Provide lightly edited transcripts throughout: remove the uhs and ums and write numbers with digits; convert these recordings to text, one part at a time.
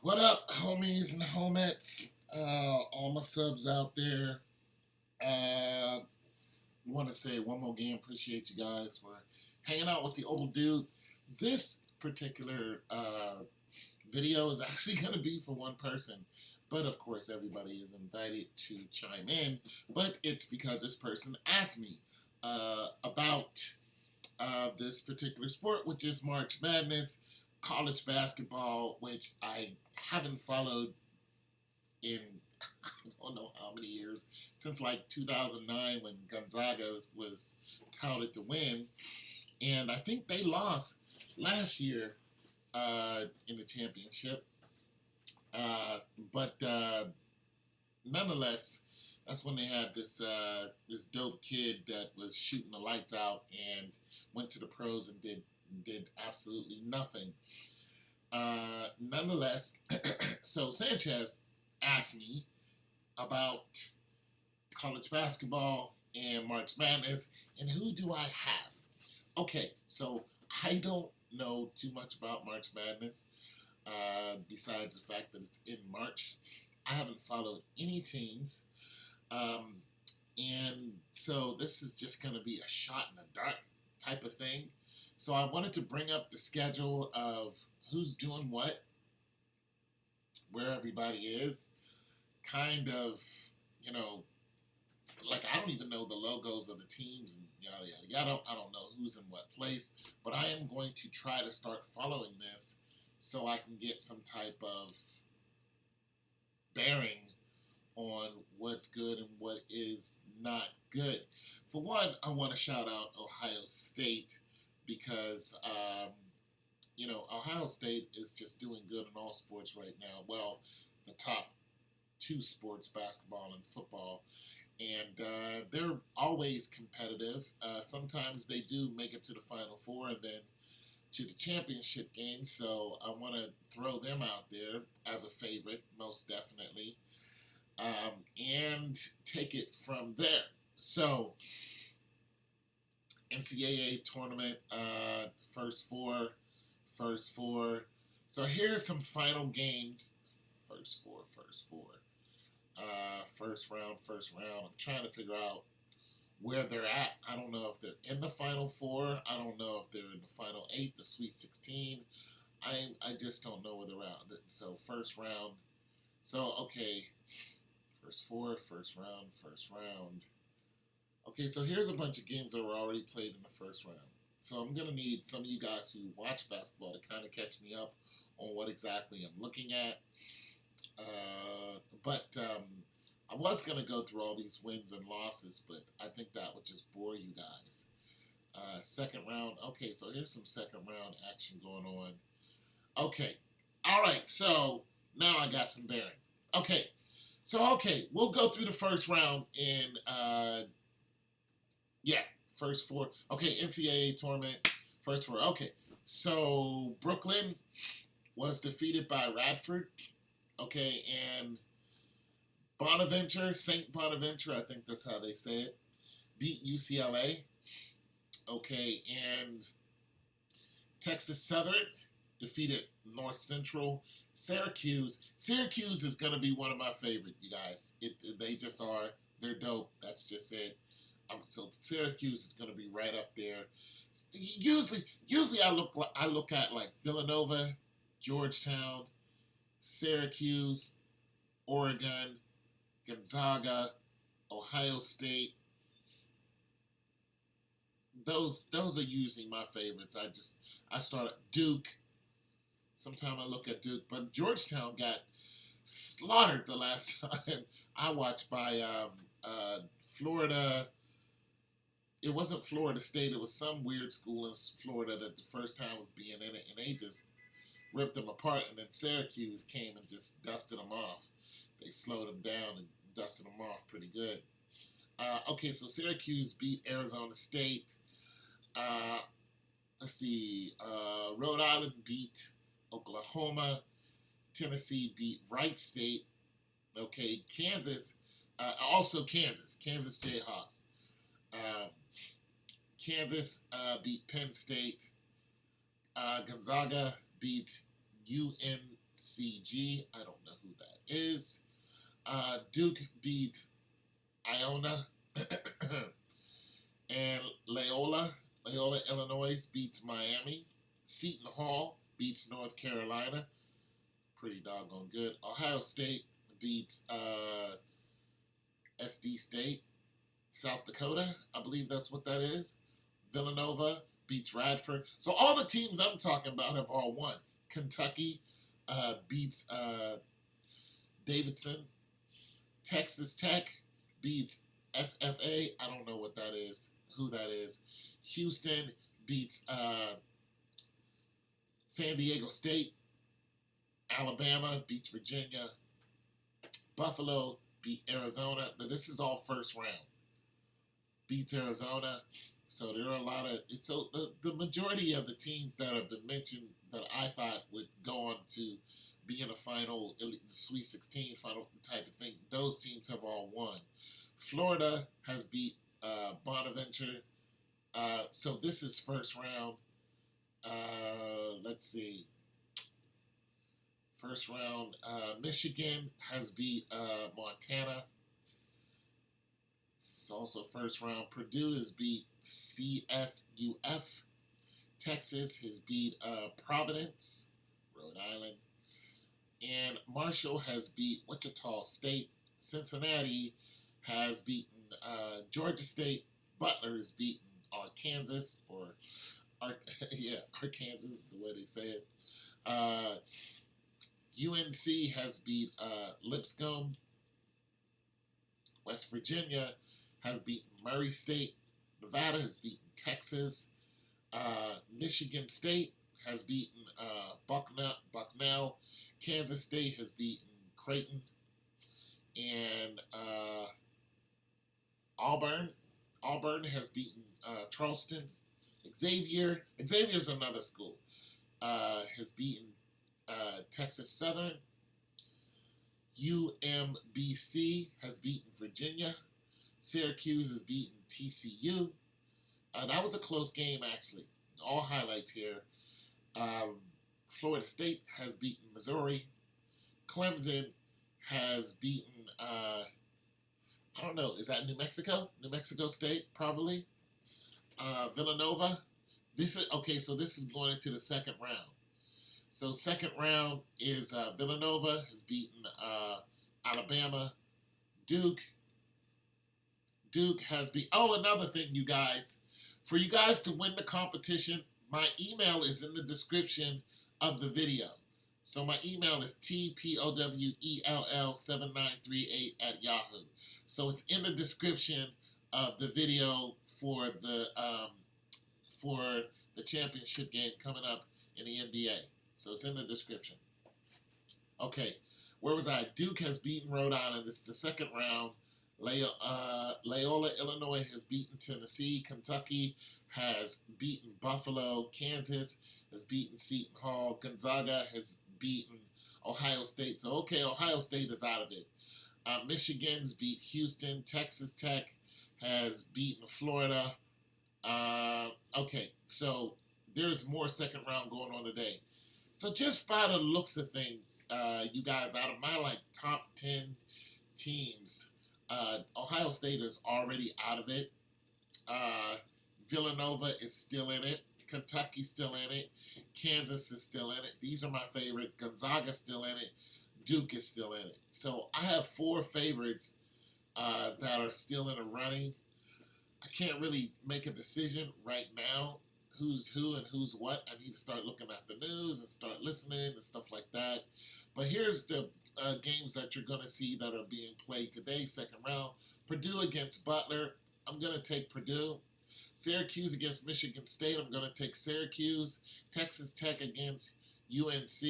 What up, homies and homettes? All my subs out there. Uh, Want to say one more again, appreciate you guys for hanging out with the old dude. This particular video is actually going to be for one person, but of course, everybody is invited to chime in. But it's because this person asked me about this particular sport, which is March Madness, college basketball, which I haven't followed in I don't know how many years, since like 2009 when Gonzaga was touted to win. And I think they lost last year in the championship. But nonetheless, that's when they had this dope kid that was shooting the lights out and went to the pros and did absolutely nothing. Nonetheless, so Sanchez asked me about college basketball and March Madness and who do I have. Okay, so I don't know too much about March Madness besides the fact that it's in March. I haven't followed any teams. Um, and so this is just going to be a shot in the dark type of thing. So I wanted to bring up the schedule of who's doing what, where everybody is, kind of, you know, like I don't even know the logos of the teams and yada yada yada. I don't know who's in what place, but I am going to try to start following this so I can get some type of bearing on what's good and what is not good. For one, I want to shout out Ohio State because, Ohio State is just doing good in all sports right now. Well, the top two sports, basketball and football. And they're always competitive. Sometimes they do make it to the Final Four and then to the championship game. So I want to throw them out there as a favorite, most definitely, and take it from there. So NCAA tournament, first four. So here's some final games. First four. First round. I'm trying to figure out where they're at. I don't know if they're in the Final Four. I don't know if they're in the Final Eight, the Sweet 16. I just don't know where they're at. So first round. So okay, first four, first round. Okay, so here's a bunch of games that were already played in the first round. So I'm gonna need some of you guys who watch basketball to kind of catch me up on what exactly I'm looking at. But I was going to go through all these wins and losses, but I think that would just bore you guys. Second round. Okay, so here's some second round action going on. Okay. All right, so now I got some bearing. Okay. So, we'll go through the first round in, first four. Okay, NCAA tournament, first four. Okay, so Brooklyn was defeated by Radford. Okay, and St. Bonaventure, I think that's how they say it, beat UCLA. Okay, and Texas Southern defeated North Central. Syracuse is going to be one of my favorite, you guys. They just are. They're dope. That's just it. So Syracuse is going to be right up there. Usually I look at like Villanova, Georgetown, Syracuse, Oregon, Gonzaga, Ohio State. Those are usually my favorites. I start at Duke. Sometimes I look at Duke, but Georgetown got slaughtered the last time I watched by Florida. It wasn't Florida State. It was some weird school in Florida that the first time was being in it, and they just ripped them apart. And then Syracuse came and just dusted them off. They slowed them down and dusted them off pretty good. Okay, so Syracuse beat Arizona State. Let's see. Rhode Island beat Oklahoma. Tennessee beat Wright State. Okay, Kansas. Kansas Jayhawks. Kansas beat Penn State. Gonzaga beat UNC CG. I don't know who that is. Duke beats Iona. And Loyola, Illinois beats Miami. Seton Hall beats North Carolina. Pretty doggone good. Ohio State beats SD State. South Dakota, I believe that's what that is. Villanova beats Radford. So all the teams I'm talking about have all won. Kentucky beats Davidson. Texas Tech beats SFA. I don't know what that is, who that is. Houston beats San Diego State. Alabama beats Virginia. Buffalo beat Arizona. Now, this is all first round. Beats Arizona. So there are a lot of... So the majority of the teams that have been mentioned that I thought would go on to be in a final, the Sweet 16 final type of thing, those teams have all won. Florida has beat Bonaventure. So this is first round. Let's see. First round, Michigan has beat Montana. It's also first round. Purdue has beat CSUF. Texas has beat Providence, Rhode Island. And Marshall has beat Wichita State. Cincinnati has beaten Georgia State. Butler has beaten Arkansas, Arkansas is the way they say it. UNC has beat Lipscomb. West Virginia has beaten Murray State. Nevada has beaten Texas. Michigan State has beaten Bucknell. Kansas State has beaten Creighton. And Auburn has beaten Charleston. Xavier's another school, has beaten Texas Southern. UMBC has beaten Virginia. Syracuse has beaten TCU. That was a close game, actually. All highlights here. Florida State has beaten Missouri. Clemson has beaten, I don't know, is that New Mexico? New Mexico State, probably. Villanova. So this is going into the second round. So second round is Villanova has beaten Alabama. Duke has beat... Oh, another thing, you guys. For you guys to win the competition, my email is in the description of the video. So my email is tpowell7938@yahoo. So it's in the description of the video for the championship game coming up in the NBA. So it's in the description. Okay, where was I? Duke has beaten Rhode Island. This is the second round. Loyola, Illinois has beaten Tennessee. Kentucky has beaten Buffalo. Kansas has beaten Seton Hall. Gonzaga has beaten Ohio State. So, okay, Ohio State is out of it. Michigan's beat Houston. Texas Tech has beaten Florida. Okay, so there's more second round going on today. So just by the looks of things, you guys, out of my top 10 teams, Ohio State is already out of it. Villanova is still in it. Kentucky's still in it. Kansas is still in it. These are my favorite. Gonzaga's still in it. Duke is still in it. So I have 4 favorites that are still in the running. I can't really make a decision right now who's who and who's what. I need to start looking at the news and start listening and stuff like that. But here's the games that you're going to see that are being played today, second round. Purdue against Butler. I'm going to take Purdue. Syracuse against Michigan State. I'm going to take Syracuse. Texas Tech against UNC.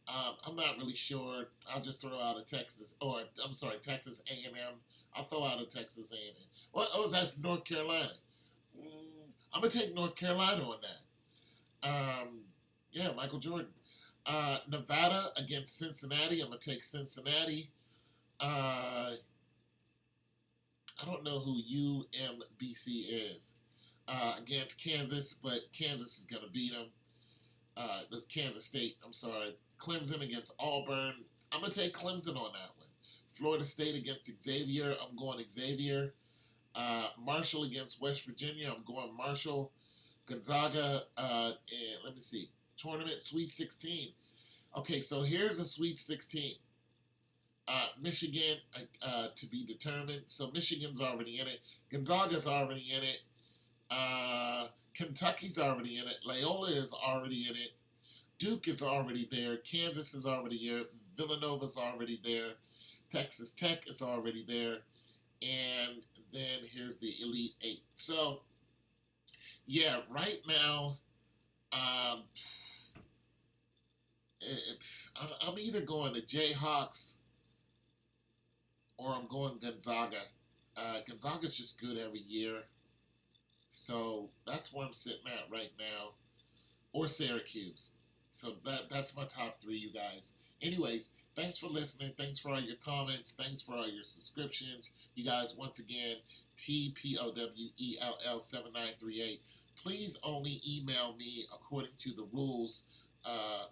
I'm not really sure. I'll just throw out a Texas A&M. I'll throw out a Texas A&M. What was that? North Carolina. I'm going to take North Carolina on that. Yeah, Michael Jordan. Nevada against Cincinnati. I'm going to take Cincinnati. I don't know who UMBC is. Against Kansas, but Kansas is going to beat them. This is Kansas State. I'm sorry. Clemson against Auburn. I'm going to take Clemson on that one. Florida State against Xavier. I'm going Xavier. Marshall against West Virginia. I'm going Marshall. Gonzaga. And let me see. Tournament Sweet 16. Okay, so here's a Sweet 16. Michigan to be determined. So Michigan's already in it. Gonzaga's already in it. Kentucky's already in it. Loyola is already in it. Duke is already there. Kansas is already here. Villanova's already there. Texas Tech is already there. And then here's the Elite Eight. So, yeah, right now, I'm either going to Jayhawks or I'm going Gonzaga. Gonzaga's just good every year. So that's where I'm sitting at right now. Or Syracuse. So that's my top three, you guys. Anyways, thanks for listening. Thanks for all your comments. Thanks for all your subscriptions. You guys, once again, TPOWELL7938. Please only email me according to the rules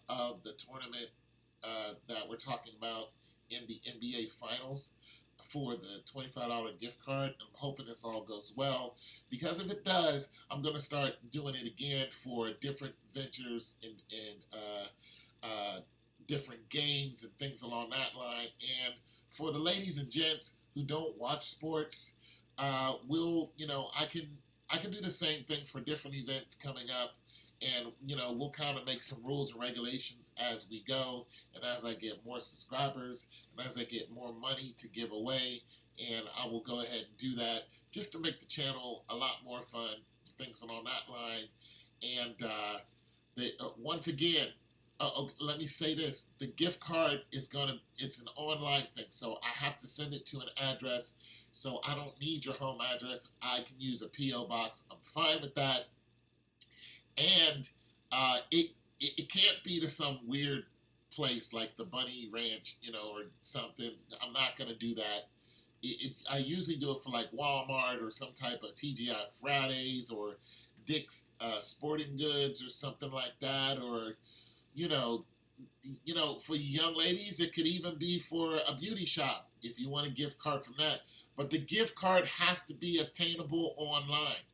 of the tournament that we're talking about in the NBA Finals for the $25 gift card. I'm hoping this all goes well, because if it does, I'm going to start doing it again for different ventures and different games and things along that line. And for the ladies and gents who don't watch sports, I can do the same thing for different events coming up. And, we'll kind of make some rules and regulations as we go. And as I get more subscribers and as I get more money to give away, and I will go ahead and do that just to make the channel a lot more fun, things along that line. And once again, let me say this. The gift card it's an online thing. So I have to send it to an address. So I don't need your home address. I can use a P.O. box. I'm fine with that. And it can't be to some weird place like the Bunny Ranch, or something. I'm not going to do that. I usually do it for like Walmart or some type of TGI Fridays or Dick's Sporting Goods or something like that. Or, for young ladies, it could even be for a beauty shop if you want a gift card from that. But the gift card has to be attainable online.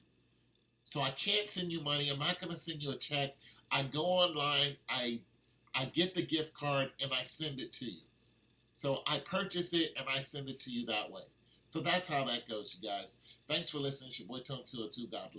So I can't send you money. I'm not going to send you a check. I go online, I get the gift card, and I send it to you. So I purchase it, and I send it to you that way. So that's how that goes, you guys. Thanks for listening. It's your boy Tone 202. God bless.